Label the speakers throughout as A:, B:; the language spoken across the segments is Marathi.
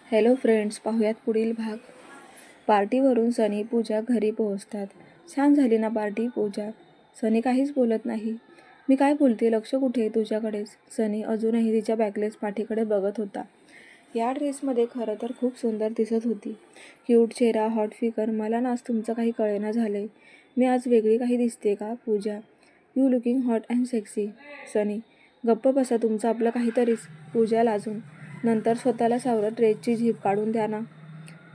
A: हॅलो फ्रेंड्स, पाहूयात पुढील भाग. पार्टीवरून सनी पूजा घरी पोहोचतात. छान झाली ना पार्टी पूजा? सनी काहीच बोलत नाही. मी काय बोलते, लक्ष कुठे तुझ्याकडेच. सनी अजूनही तिच्या बॅकलेस पाठीकडे बघत होता. या ड्रेसमध्ये खरं तर खूप सुंदर दिसत होती. क्यूट चेहरा, हॉट फिगर. मला ना आज तुमचं काही कळेना झालंय. मी आज वेगळी काही दिसते का Pooja? You looking hot and sexy. Sunny, गप्प बसा, तुमचं आपलं काहीतरीच. पूजा लाजून, नंतर स्वतःला सावरत ड्रेसची झीप काढून द्या ना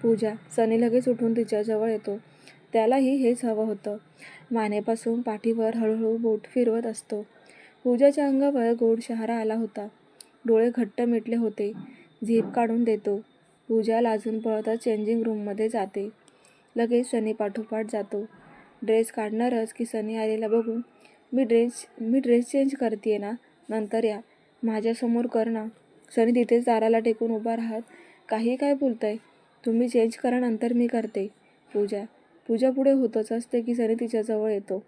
A: पूजा. सनी लगेच उठून तिच्याजवळ येतो. त्यालाही हेच हवं होतं. मानेपासून पाठीवर हळूहळू बोट फिरवत असतो. पूजाच्या अंगावर गोड शहारा आला होता. डोळे घट्ट मिटले होते. झीप काढून देतो. पूजा लाजून पळतच चेंजिंग रूममध्ये जाते. लगेच सनी पाठोपाठ जातो. ड्रेस काढणारच की सनी आलेला बघून, मी ड्रेस चेंज करतेय ना, नंतर या. माझ्यासमोर कर ना. सनी तिथेच दाराला टेकून उभा राहत, काही काय बोलताय? तुम्ही चेंज करा, नंतर मी करते. पूजा पुढे होतच असते की सनी तिच्याजवळ येतो.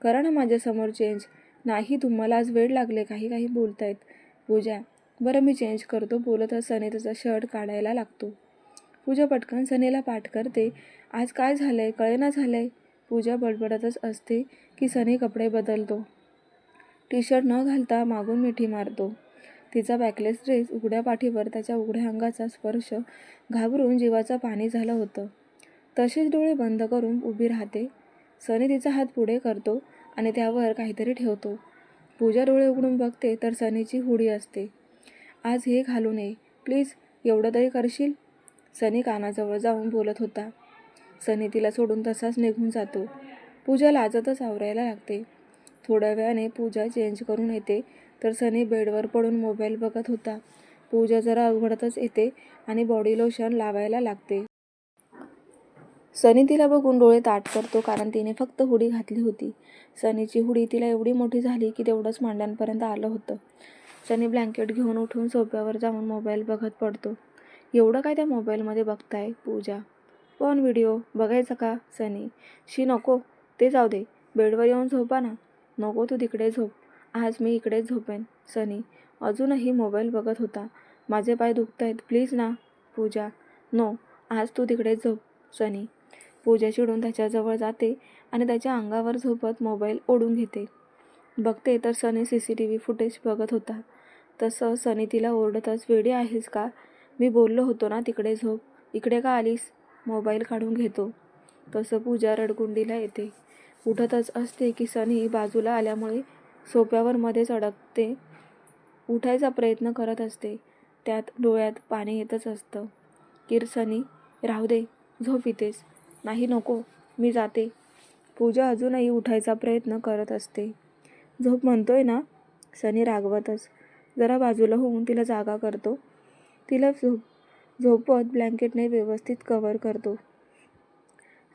A: करा ना माझ्यासमोर चेंज. नाही, तुम्हाला आज वेळ लागले, काही बोलतायत. पूजा, बरं मी चेंज करतो. बोलतच सनी त्याचा शर्ट काढायला लागतो. पूजा पटकन सनीला पाठ करते. आज काय झालंय, कळेना झालंय. पूजा बडबडतच असते की सनी कपडे बदलतो. टी शर्ट न घालता मागून मिठी मारतो. तिचा बॅकलेस ड्रेस उघड्या पाठीवर त्याच्या उघड्या अंगाचा स्पर्श घाबरून जीवाचं पाणी झालं होतं. तसेच डोळे बंद करून उभी राहते. सनी तिचा हात पुढे करतो आणि त्यावर काहीतरी ठेवतो. पूजा डोळे उघडून बघते तर सनीची हुडी असते. आज हे घालू नये प्लीज, एवढं तरी करशील? सनी कानाजवळ जाऊन बोलत होता. सनी तिला सोडून तसाच निघून जातो. पूजा लाजतच आवरायला लागते. थोड्या वेळाने पूजा चेंज करून येते तर सनी बेडवर पडून मोबाईल बघत होता. पूजा जरा अवघडतच येते आणि बॉडी लोशन लावायला लागते. सनी तिला बघून डोळे ताठ करतो, कारण तिने फक्त हुडी घातली होती. सनीची हुडी तिला एवढी मोठी झाली की तेवढंच मांड्यांपर्यंत आलं होतं. सनी ब्लँकेट घेऊन उठून सोफ्यावर जाऊन मोबाईल बघत पडतो. एवढं काय त्या मोबाईलमध्ये बघताय पूजा? पॉर्न व्हिडिओ बघायचा का? सनी, शी नको, ते जाऊ दे, बेडवर येऊन झोपा ना. नको, तू तिकडे झोप, आज मी इकडेच झोपेन. सनी अजूनही मोबाईल बघत होता. माझे पाय दुखतायत, प्लीज ना. पूजा, नो, आज तू तिकडेच झोप. सनी. पूजा चिडून त्याच्याजवळ जाते आणि त्याच्या अंगावर झोपत मोबाईल ओढून घेते. बघते तर सनी CCTV फुटेज बघत होता. तसं सनी तिला ओरडतच, वेडी आहेस का? मी बोललो होतो ना तिकडे झोप, इकडे का आलीस? मोबाईल काढून घेतो. तसं पूजा रडकुंडीला येते. उठतच असते की सनी बाजूला आल्यामुळे सोफ्यावर मध्येच अडकते. उठायचा प्रयत्न करत असते, त्यात डोळ्यात पाणी येतच असतं. सनी, राहू दे, झोप इथेच. नाही, नको, मी जाते. पूजा अजूनही उठायचा प्रयत्न करत असते. झोप म्हणतोय ना. सनी रागवतच जरा बाजूला होऊन तिला जागा करतो. तिला झोपवत ब्लँकेटने व्यवस्थित कव्हर करतो.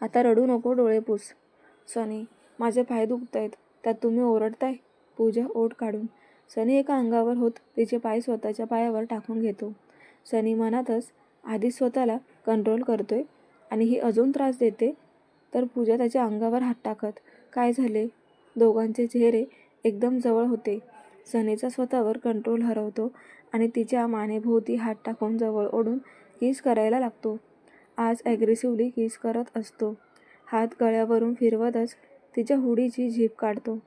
A: आता रडू नको, डोळे पुस. सनी, माझे पाय दुखतायत, त्यात तुम्ही ओरडताय. पूजा ओठ काढून. सनी एका अंगावर होत तिचे पाय स्वतःच्या पायावर टाकून घेतो. सनी मनातच आधीच स्वतःला कंट्रोल करतोय आणि ही अजून त्रास देते. तर पूजा त्याच्या अंगावर हात टाकत, काय झाले? दोघांचे चेहरे एकदम जवळ होते. सनीचा स्वतःवर कंट्रोल हरवतो आणि तिच्या मानेभोवती हात टाकून जवळ ओढून किस करायला लागतो. आज ॲग्रेसिव्हली किस करत असतो. हात गळ्यावरून फिरवतच तिच्या हुडीची झीप काढतो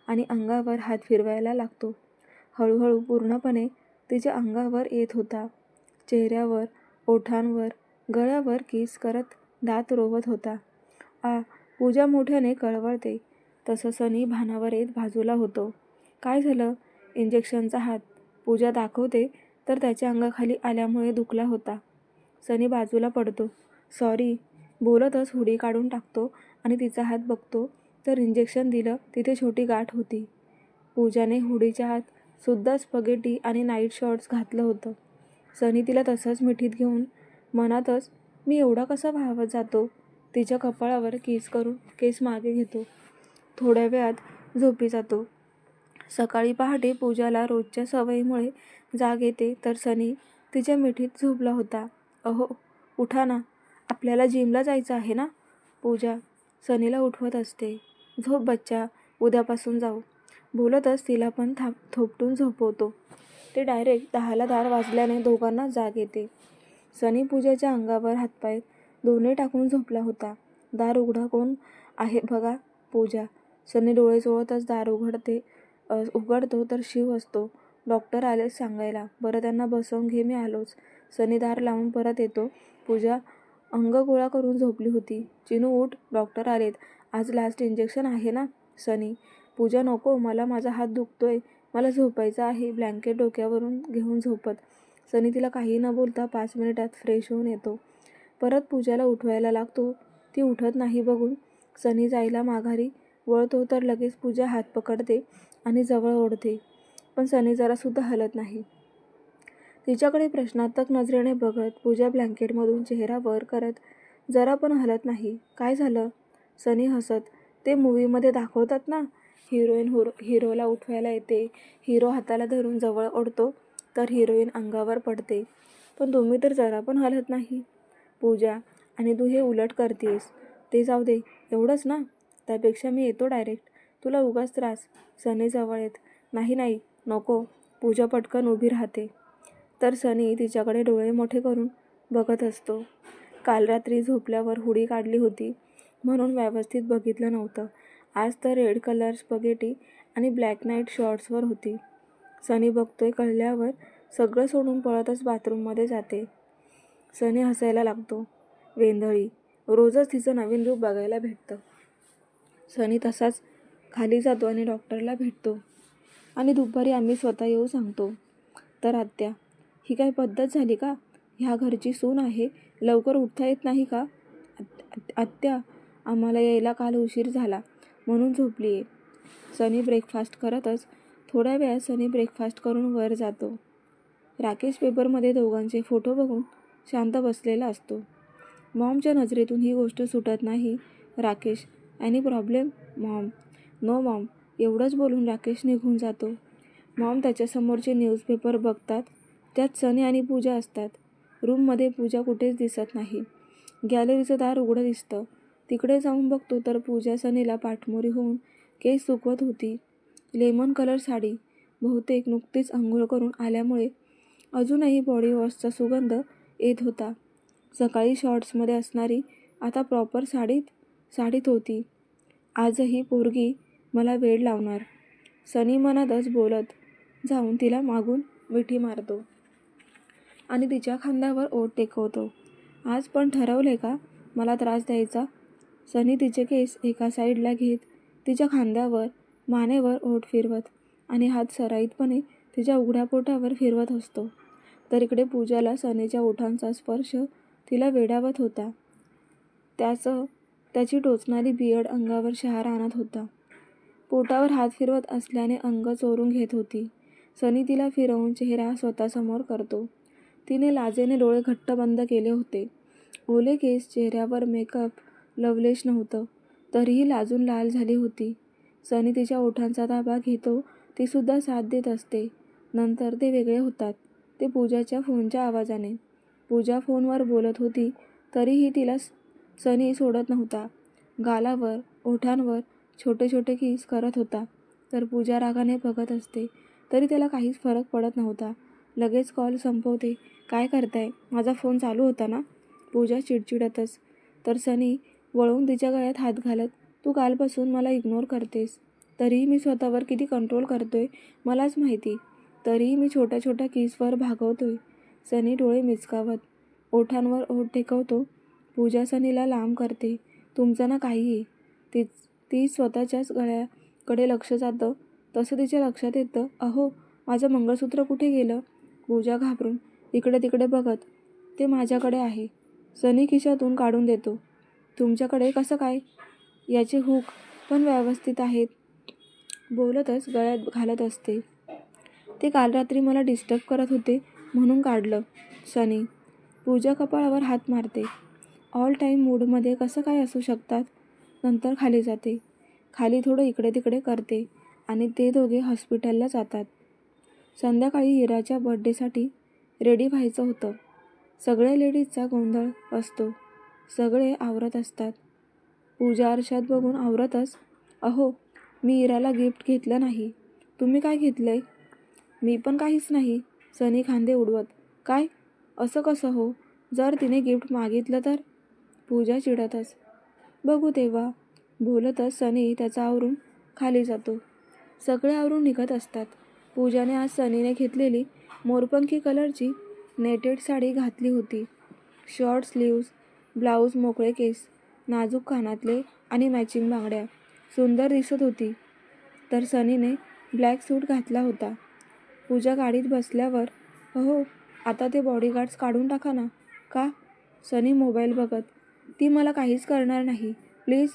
A: आणि अंगावर हात फिरवायला लागतो. हळूहळू पूर्णपणे तिच्या अंगावर येत होता. चेहऱ्यावर, ओठांवर, गळ्यावर किस करत दात रोवत होता. पूजा मोठ्याने कळवळते. तसं सनी भानावर येत बाजूला होतो. काय झालं? इंजेक्शनचा हात. पूजा दाखवते तर त्याच्या अंगाखाली आल्यामुळे दुखला होता. सनी बाजूला पडतो. सॉरी, बोलतच हुडी काढून टाकतो आणि तिचा हात बघतो तर इंजेक्शन दिलं तिथे छोटी गाठ होती. पूजाने हुडीच्या आत सुद्धा स्पगेटी आणि नाईट शॉर्ट्स घातलं होतं. सनी तिला तसंच मिठीत घेऊन मनातच, मी एवढा कसा भावत जातो? तिच्या कपाळावर किस करून केस मागे घेतो. थोड्या वेळात झोपी जातो. सकाळी पहाटे पूजाला रोजच्या सवयीमुळे जाग येते तर सनी तिच्या मिठीत झोपला होता. अहो, उठा ना, आपल्याला जिमला जायचं आहे ना. पूजा सनीला उठवत असते. झोप बच्चा, उद्यापासून जाऊ. बोलतच तिला पण थोपटून झोपवतो. ते डायरेक्ट 10ला दार वाजल्याने दोघांना जाग येते. सनी पूजाच्या अंगावर हातपाय दोन्ही टाकून झोपला होता. दार उघडा, कोण आहे बघा. पूजा. सनी डोळे चोळतच दार उघडतो तर शिव असतो. डॉक्टर आलेच सांगायला. बरं त्यांना बसवून घे, मी आलोच. सनी दार लावून परत येतो. पूजा अंग गोळा करून झोपली होती. चिनू उठ, डॉक्टर आलेत. आज लास्ट इंजेक्शन आहे ना. सनी. पूजा नको, मला माझा हात दुखतोय, मला झोपायचं आहे. ब्लँकेट डोक्यावरून घेऊन झोपत सनी तिला काही न बोलता 5 मिनिटात फ्रेश होऊन येतो. परत पूजाला उठवायला लागतो. ती उठत नाही बघून सनी जायला माघारी वळतो तर लगेच पूजा हात पकडते आणि जवळ ओढते. पण सनी जरासुद्धा हलत नाही. तिच्याकडे प्रश्नार्थक नजरेने बघत पूजा ब्लँकेटमधून चेहरा वर करत जरा पण हलत नाही. काय झालं? सनी हसत. ते मूव्हीमध्ये दाखवतात ना, हिरोईन हिरोला उठवायला येते, हिरो हाताला धरून जवळ ओढतो तर हिरोईन अंगावर पडते. पण तुम्ही तर जरा पण हलत नाही. पूजा. आणि तू हे उलट करतेस. ते जाऊ दे, एवढंच ना. त्यापेक्षा मी येतो डायरेक्ट, तुला उगाच त्रास. सनी जवळ येत. नाही नाही, नको. पूजा पटकन उभी राहते. तर सनी तिच्याकडे डोळे मोठे करून बघत असतो. काल रात्री झोपल्यावर हुडी काढली होती म्हणून व्यवस्थित बघितलं नव्हतं. आज तर रेड कलर स्पगेटी आणि ब्लॅक नाईट शॉर्ट्सवर होती. सनी बघतोय कळल्यावर सगळं सोडून पळतच बाथरूममध्ये जाते. सनी हसायला लागतो. वेंधळी. रोजच तिचं नवीन रूप बघायला भेटतं. सनी तसाच खाली जातो आणि डॉक्टरला भेटतो. आणि दुपारी आम्ही स्वतः येऊ सांगतो. तर आत्या. ही काय पद्धत झाली का? ह्या घरची सून आहे, लवकर उठता येत नाही का? आत्या, आम्हाला यायला काल उशीर झाला म्हणून झोपली आहे. सनी ब्रेकफास्ट करतच थोड्या वेळात सनी ब्रेकफास्ट करून वर जातो. राकेश पेपरमध्ये दोघांचे फोटो बघून शांत बसलेला असतो. मॉमच्या नजरेतून ही गोष्ट सुटत नाही. Rakesh. Any problem mom? No mom. एवढंच बोलून राकेश निघून जातो. मॉम त्याच्यासमोरचे न्यूजपेपर बघतात. त्यात सनी आणि पूजा असतात. रूममध्ये पूजा कुठेच दिसत नाही. गॅलरीचं दार उघडं दिसतं. तिकडे जाऊन बघतो तर पूजा सनीला पाठमोरी होऊन केस सुकवत होती. Lemon colour sari. बहुतेक नुकतीच आंघोळ करून आल्यामुळे अजूनही बॉडी वॉशचा सुगंध येत होता. सकाळी शॉर्ट्समध्ये असणारी आता प्रॉपर साडीत होती. आजही पोरगी मला वेड लावणार. सनी मनातच बोलत जाऊन तिला मागून मिठी मारतो आणि तिच्या खांद्यावर ओठ टेकवतो. आज पण ठरवले का मला त्रास द्यायचा? सनी तिचे केस एका साईडला घेत तिच्या खांद्यावर मानेवर ओठ फिरवत आणि हात सराईतपणे तिच्या उघड्या पोटावर फिरवत असतो. तर इकडे पूजाला सनीच्या ओठांचा स्पर्श तिला वेडावत होता. त्याची टोचणारी बियर्ड अंगावर शहार आणत होता. पोटावर हात फिरवत असल्याने अंग चोरून घेत होती. सनी तिला फिरवून चेहरा स्वतःसमोर करतो. तिने लाजेने डोळे घट्ट बंद केले होते. ओले केस, चेहऱ्यावर मेकअप, लवलेश नव्हतं, तरीही लाजून लाल झाली होती. सनी तिच्या ओठांचा ताबा घेतो. तीसुद्धा साथ देत असते. नंतर ते वेगळे होतात. ते पूजाच्या फोनच्या आवाजाने. पूजा फोनवर बोलत होती तरीही तिला सनी सोडत नव्हता. गालावर, ओठांवर छोटे छोटे किस करत होता. तर पूजा रागाने बघत असते तरी त्याला काहीच फरक पडत नव्हता. लगेच कॉल संपवते. काय करताय? माझा फोन चालू होता ना. पूजा चिडचिडतच. तर सनी वळून तिच्या गळ्यात हात घालत, तू कालपासून मला इग्नोर करतेस. तरीही मी स्वतःवर किती कंट्रोल करतोय मलाच माहिती. तरीही मी छोट्या छोट्या किसवर भागवतोय. सनी डोळे मिचकावत ओठांवर ओठ टेकवतो. पूजा सनीला लांब करते. तुमचं ना काहीही. ती स्वतःच्याच गळ्याकडे लक्ष जातं तसं तिच्या लक्षात येतं, अहो माझं मंगळसूत्र कुठे गेलं? पूजा घाबरून इकडे तिकडे बघत, ते माझ्याकडे आहे. सनी खिशातून काढून देतो. तुमच्याकडे कसं काय? याचे हुक पण व्यवस्थित आहेत. बोलतच गळ्यात घालत असते. ते काल रात्री मला डिस्टर्ब करत होते म्हणून काढलं. सनी. पूजा कपाळावर हात मारते. ऑल टाईम मूडमध्ये कसं काय असू शकतात? नंतर खाली जाते. खाली थोडं इकडे तिकडे करते आणि ते दोघे हॉस्पिटलला जातात. संध्याकाळी इराच्या बर्थडेसाठी रेडी व्हायचं होतं. सगळ्या लेडीजचा गोंधळ असतो. सगळे आवरत असतात. पूजा आरशात बघून आवरतच, अहो मी इराला गिफ्ट घेतलं नाही. तुम्ही काय घेतलंय? मी पण काहीच नाही. सनी खांदे उडवत. काय? असं कसं हो? जर तिने गिफ्ट मागितलं तर? पूजा चिडतच. बघू तेव्हा, बोलतच सनी त्याचा आवरून खाली जातो. सगळे आवरून निघत असतात. पूजाने आज सनीने घेतलेली मोरपंखी कलरची नेटेड साडी घातली होती. शॉर्ट स्लीव्ज, ब्लाऊज, मोकळे केस, नाजूक कानातले आणि मॅचिंग बांगड्या. सुंदर दिसत होती. तर सनीने ब्लॅक सूट घातला होता. पूजा गाडीत बसल्यावर, "अहो, आता ते बॉडीगार्ड्स काढून टाका ना." "का?" सनी मोबाईल बघत. "ती मला काहीच करणार नाही. प्लीज.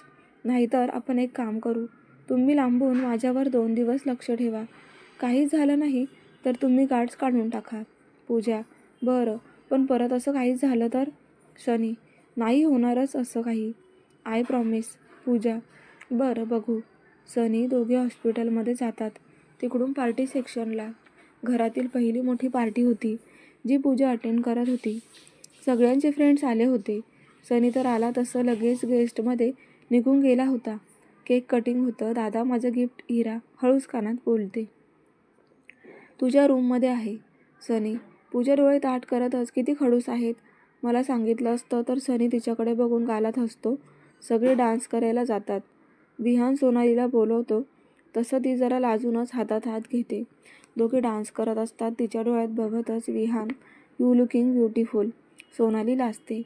A: नाहीतर आपण एक काम करू. तुम्ही लांबून माझ्यावर 2 दिवस लक्ष ठेवा. काहीच झालं नाही तर तुम्ही गार्ड्स काढून टाका." पूजा, "बरं, पण परत असं काहीच झालं तर?" सनी, "नाही होणारच असं काही. I promise." पूजा, "बरं, बघू." सनी दोघे हॉस्पिटलमध्ये जातात. तिकडून पार्टी सेक्शनला. घरातील पहिली मोठी पार्टी होती जी पूजा अटेंड करत होती. सगळ्यांचे फ्रेंड्स आले होते. सनी तर आला तसं लगेच गेस्टमध्ये निघून गेला होता. केक कटिंग होतं. "दादा, माझं गिफ्ट." हिरा हळूच कानात बोलते. "तुझ्या रूममध्ये आहे." सनी, पूजा डोळे ताठ करतच, "किती खडूस आहेत. मला सांगितलं असतं तर." सनी तिच्याकडे बघून गालात हसतो. सगळे डान्स करायला जातात. विहान सोनालीला बोलवतो तसं ती जरा लाजूनच हातात हात घेते. दोघे डान्स करत असतात. तिच्या डोळ्यात बघतच Vihaan, "you looking beautiful." Sonali लाजते.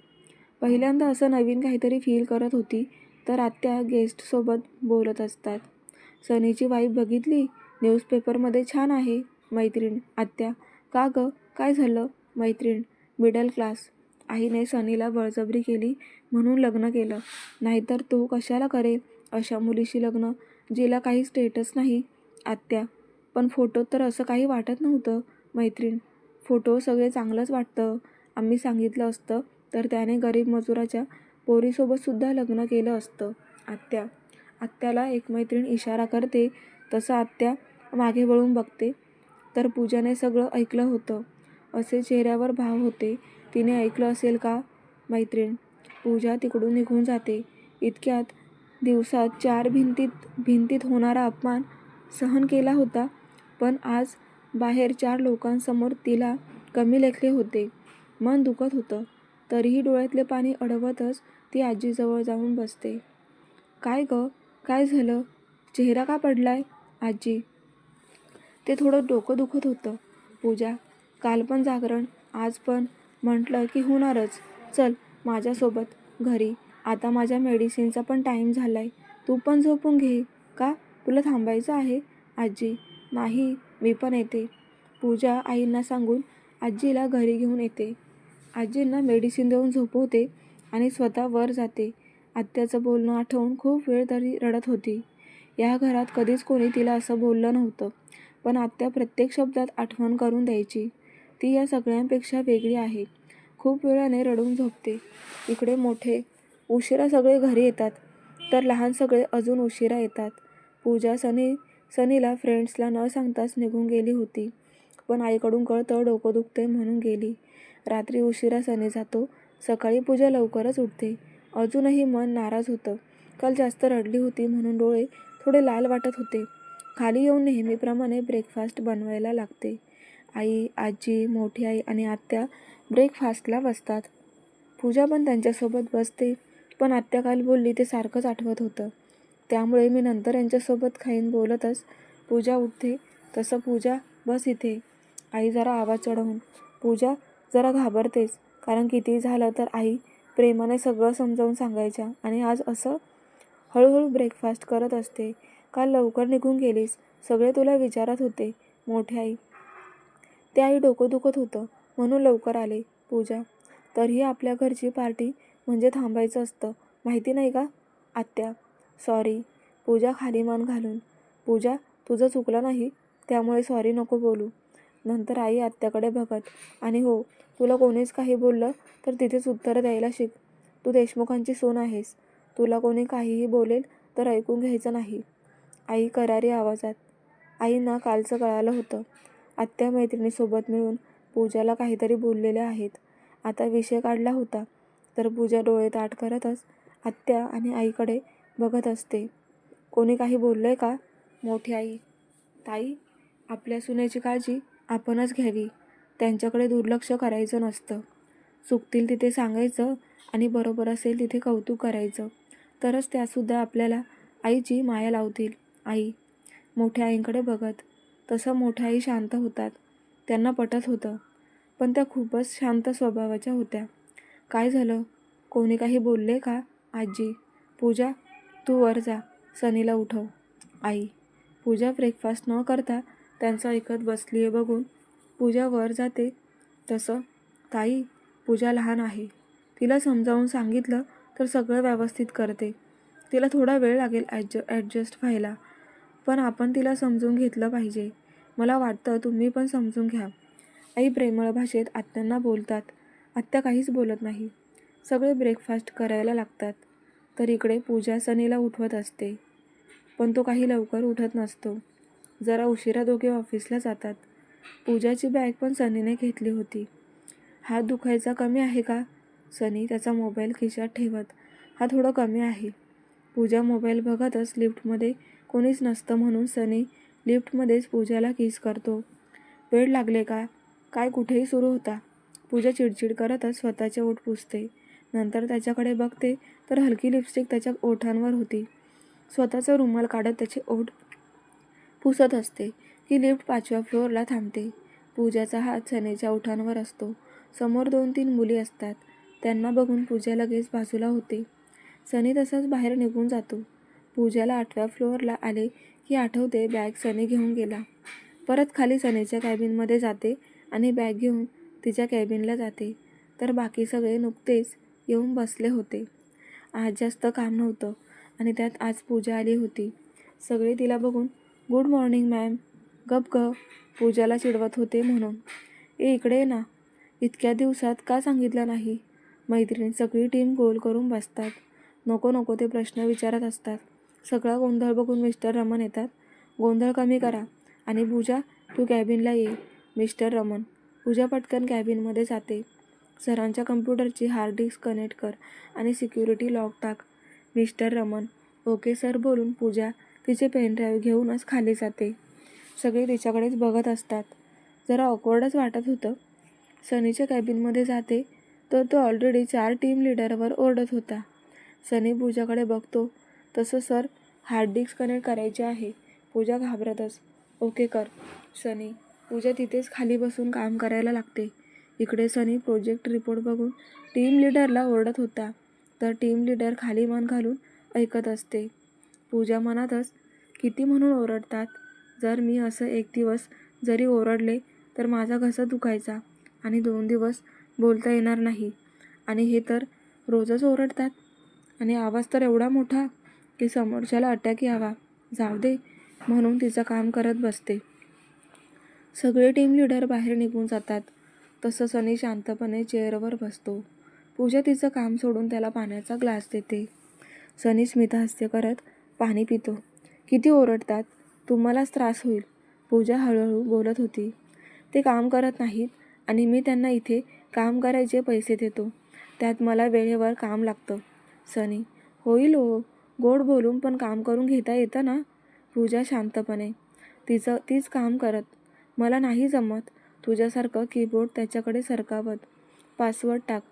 A: पहिल्यांदा असं नवीन काहीतरी फील करत होती. तर आत्या गेस्टसोबत बोलत असतात. सनीची वाईफ बघितली? न्यूजपेपरमध्ये छान आहे. मैत्रीण, आत्या, "का गं, काय झालं?" मैत्रीण, "मिडल क्लास. आईने सनीला बळजबरी केली म्हणून लग्न केलं. नाहीतर तो कशाला करेल अशा मुलीशी लग्न, जिला काही स्टेटस नाही." आत्या, "पण फोटोत तर असं काही वाटत नव्हतं." मैत्रीण, "फोटो सगळे चांगलंच वाटतं. आम्ही सांगितलं असतं तर त्याने गरीब मजुराच्या पोरीसोबतसुद्धा लग्न केलं असतं." आत्या, आत्याला एक मैत्रीण इशारा करते तसं आत्या मागे वळून बघते. तर पूजाने सगळं ऐकलं होतं. असे चेहऱ्यावर भाव होते. तिने ऐकलं असेल का? मैत्रीण, पूजा तिकडून निघून जाते. इतक्यात दिवसात 4 भिंतीत होणारा अपमान सहन केला होता. पण आज बाहेर 4 लोकांसमोर तिला कमी लेखले होते. मन दुखत होतं. तरीही डोळ्यातले पाणी अडवतच ती आजीजवळ जाऊन बसते. "काय गं, काय झालं? चेहरा का पडलाय?" आजी, "ते थोडं डोकं दुखत होतं." पूजा, "काल पण जागरण, आज पण." म्हटलं की होणारच. "चल माझ्यासोबत घरी. आता माझ्या मेडिसिनचा पण टाईम झालाय. तू पण झोपून घे." "का? तुला थांबायचं आहे?" आजी, "नाही, मी पण येते." पूजा आईंना सांगून आजीला घरी घेऊन येते. आजींना मेडिसिन देऊन झोपवते आणि स्वतः वर जाते. आत्याचं बोलणं आठवून खूप वेळ तरी रडत होती. या घरात कधीच कोणी तिला असं बोललं नव्हतं. पण आत्या प्रत्येक शब्दात आठवण करून द्यायची. ती या सगळ्यांपेक्षा वेगळी आहे. खूप वेळाने रडून झोपते. इकडे मोठे उशिरा सगळे घरी येतात तर लहान सगळे अजून उशिरा येतात. पूजा सनीला फ्रेंड्सला न सांगताच निघून गेली होती. पण आईकडून कळतं डोकं दुखते म्हणून गेली. रात्री उशिरा सनी जातो. सकाळी पूजा लवकरच उठते. अजूनही मन नाराज होतं. काल जास्त रडली होती म्हणून डोळे थोडे लाल वाटत होते. खाली येऊन नेहमीप्रमाणे ब्रेकफास्ट बनवायला लागते. आई, आजी, मोठी आई आणि आत्या ब्रेकफास्टला बसतात. पूजा पण त्यांच्यासोबत बसते. पण आत्या काल बोलली ते सारखंच आठवत होतं. त्यामुळे मी नंतर यांच्यासोबत खाईन बोलतच पूजा उठते. तसं पूजा, "बस इथे." आई जरा आवाज चढवून. पूजा जरा घाबरतेच. कारण कितीही झालं तर आई प्रेमाने सगळं समजावून सांगायच्या आणि आज असं हळूहळू ब्रेकफास्ट करत असते. "काल लवकर निघून गेलीस. सगळे तुला विचारत होते." मोठी आई, "त्या आई डोकं दुखत होतं म्हणून लवकर आले." पूजा, "तरीही आपल्या घरची पार्टी म्हणजे थांबायचं असतं, माहिती नाही का?" आत्या, "सॉरी." पूजा खाली मान घालून. पूजा, "तुझं चुकलं नाही त्यामुळे सॉरी नको बोलू." नंतर आई आत्याकडे बघत, "आणि हो, तुला कोणीच काही बोललं तर तिथेच उत्तर द्यायला शिक. तू देशमुखांची सून आहेस. तुला कोणी काहीही बोलेल तर ऐकून घ्यायचं नाही." आई करारी आवाजात. आईंना कालचं कळालं होतं. आत्या मैत्रिणीसोबत मिळून पूजाला काहीतरी बोललेले आहेत. आता विषय काढला होता. तर पूजा डोळे ताठ करतच आत्या आणि आईकडे बघत असते. "कोणी काही बोललंय का?" मोठी आई, "ताई, आपल्या सुनेची काळजी आपणच घ्यावी. त्यांच्याकडे दुर्लक्ष करायचं नसतं." चुकतील तिथे सांगायचं आणि बरोबर असेल तिथे कौतुक करायचं. तरच त्यासुद्धा आपल्याला आईची माया लावतील. आई मोठ्या आईंकडे बघत. तसं मोठ्या आई शांत होतात. त्यांना पटत होतं. पण त्या खूपच शांत स्वभावाच्या होत्या. काय झालं? कोणी काही बोलले का? आजी. पूजा तू वर जा, सनीला उठव. आई. पूजा ब्रेकफास्ट न करता त्यांचं ऐकत बसलीये बघून पूजा वर जाते. तसं ताई, पूजा लहान आहे. तिला समजावून सांगितलं तर सगळं व्यवस्थित करते. तिला थोडा वेळ लागेल ॲडजस्ट व्हायला. पण आपण तिला समजून घेतलं पाहिजे. मला वाटतं तुम्ही पण समजून घ्या. आई प्रेमळ भाषेत आत्यांना बोलतात. आत्या काहीच बोलत नाही. सगळे ब्रेकफास्ट करायला लागतात. तर इकडे पूजा सनीला उठवत असते. पण तो काही लवकर उठत नसतो. जरा उशिरा दोघे ऑफिसला जातात. पूजाची बॅग पण सनीने घेतली होती. हात दुखायचा कमी आहे का? सनी त्याचा मोबाईल खिशात ठेवत. हा थोडं कमी आहे. पूजा मोबाईल बघतच लिफ्टमध्ये कोणीच नसतं म्हणून सनी लिफ्टमध्येच पूजाला किस करतो. वेळ लागले का? काय कुठेही सुरू होता. पूजा चिडचिड करतच स्वतःचे ओठ पुसते. नंतर त्याच्याकडे बघते तर हलकी लिपस्टिक त्याच्या ओठांवर होती. स्वतःचा रुमाल काढत त्याचे ओठ पुसत असते की लिफ्ट 5व्या फ्लोअरला थांबते. पूजाचा हात सनीच्या ओठांवर असतो. समोर 2-3 मुली असतात. त्यांना बघून पूजा लगेच बाजूला होते. सनी तसाच बाहेर निघून जातो. पूजाला 8व्या फ्लोअरला आले की आठवते बॅग सनी घेऊन गेला. परत खाली सनीच्या कॅबिनमध्ये जाते आणि बॅग घेऊन तिच्या कॅबिनला जाते. तर बाकी सगळे नुकतेच येऊन बसले होते. आज जास्त काम नव्हतं आणि त्यात आज पूजा आली होती. सगळे तिला बघून गुड मॉर्निंग मॅम. गप ग. पूजाला चिडवत होते म्हणून. इकडे ये ना. इतक्या दिवसात का सांगितलं नाही? मैत्रिणी सगळी टीम गोल करून बसतात. नको नको ते प्रश्न विचारत असतात. सगळा गोंधळ बघून मिस्टर रमन येतात. गोंधळ कमी करा आणि पूजा तू कॅबिनला ये. मिस्टर रमन. पूजा पटकन कॅबिनमध्ये जाते. सरांच्या कम्प्युटरची हार्ड डिस्क कनेक्ट कर आणि सिक्युरिटी लॉक टाक. मिस्टर रमन. ओके सर बोलून पूजा तिचे पेनड्राईव्ह घेऊनच खाली जाते. सगळे तिच्याकडेच बघत असतात. जरा ऑकवर्डच वाटत होतं. सनीच्या कॅबिनमध्ये जाते तर तो ऑलरेडी 4 टीम लीडरवर ओरडत होता. सनी पूजाकडे बघतो. तसं सर हार्ड डिस्क कनेक्ट करायचे आहे. पूजा घाबरतच. ओके कर. सनी. पूजा तिथेच खाली बसून काम करायला लागते. इकडे सनी प्रोजेक्ट रिपोर्ट बघून टीम लीडरला ओरडत होता. तर टीम लीडर खाली मान घालून ऐकत असते. पूजा मनातच किती म्हणून ओरडतात. जर मी असं एक दिवस जरी ओरडले तर माझा घसा दुखायचा आणि 2 दिवस बोलता येणार नाही. आणि हे तर रोजच ओरडतात. आणि आवाज तर एवढा मोठा की समोरच्याला अटॅक यावा. जाऊ दे म्हणून तिचं काम करत बसते. सगळे टीम लीडर बाहेर निघून जातात. तसं सनी शांतपणे चेअरवर बसतो. पूजा तिचं काम सोडून त्याला पाण्याचा ग्लास देते. सनी स्मितहास्य करत पाणी पितो. किती ओरडतात. तुम्हालाच त्रास होईल. पूजा हळूहळू बोलत होती. ते काम करत नाहीत आणि मी त्यांना इथे काम करायचे पैसे देतो. त्यात मला वेळेवर काम लागतं. सनी. होईल हो. गोड बोलून पण काम करून घेता येतं ना. पूजा शांतपणे. तीच काम करत. मला नाही जमत. तुझ्यासारखं कीबोर्ड त्याच्याकडे सरकावत. पासवर्ड टाक.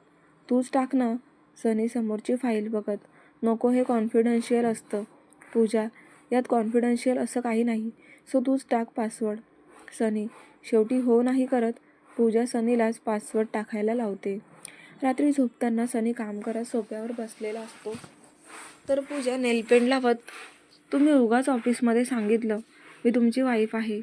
A: तूच टाक ना. सनी समोरची फाईल बघत. नको हे कॉन्फिडन्शियल असतं. पूजा. यात कॉन्फिडन्शियल असं काही नाही. सो तूच टाक पासवर्ड. सनी. शेवटी हो नाही करत पूजा सनीलाच पासवर्ड टाकायला लावते. रात्री झोपताना सनी काम करत सोफ्यावर बसलेला असतो. तर पूजा नेलपेंट लावत. तुम्ही उगाच ऑफिसमध्ये सांगितलं मी तुमची वाईफ आहे.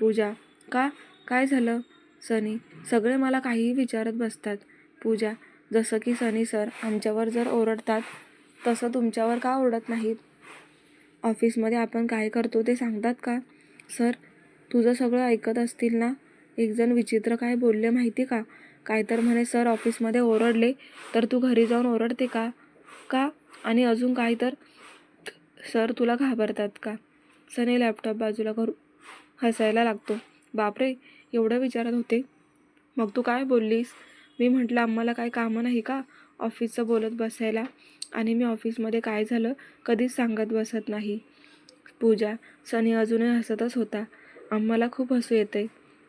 A: पूजा. का? काय झालं? सनी. सगळे मला काहीही विचारत बसतात. पूजा. जसं की सनी सर आमच्यावर जर ओरडतात तसं तुमच्यावर का ओरडत नाहीत? ऑफिसमध्ये आपण काय करतो ते सांगतात का? सर तुझं सगळं ऐकत असतील ना. एकजण विचित्र काय बोलले माहिती का? काय तर म्हणे सर ऑफिसमध्ये ओरडले तर तू घरी जाऊन ओरडते का? का? आणि अजून काय तर सर तुला घाबरतात का? सनी लॅपटॉप बाजूला करून हसायला लागतो. बापरे, एवढं विचारत होते. मग तू काय बोललीस? मी म्हटलं आम्हाला काय कामं नाही का ऑफिसचं बोलत बसायला. आणि मी ऑफिसमध्ये काय झालं कधीच सांगत बसत नाही. पूजा. सनी अजूनही हसतच होता. आम्हाला खूप हसू येतंय.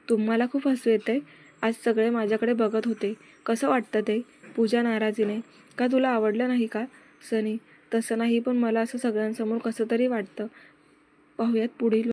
A: तुम्हाला खूप हसू येतंय. आज सगळे माझ्याकडे बघत होते. कसं वाटतं ते? पूजा नाराजीने. का तुला आवडलं नाही का? सनी. तसं नाही, पण मला असं सगळ्यांसमोर कसं तरी वाटतं. पाहूयात पुढील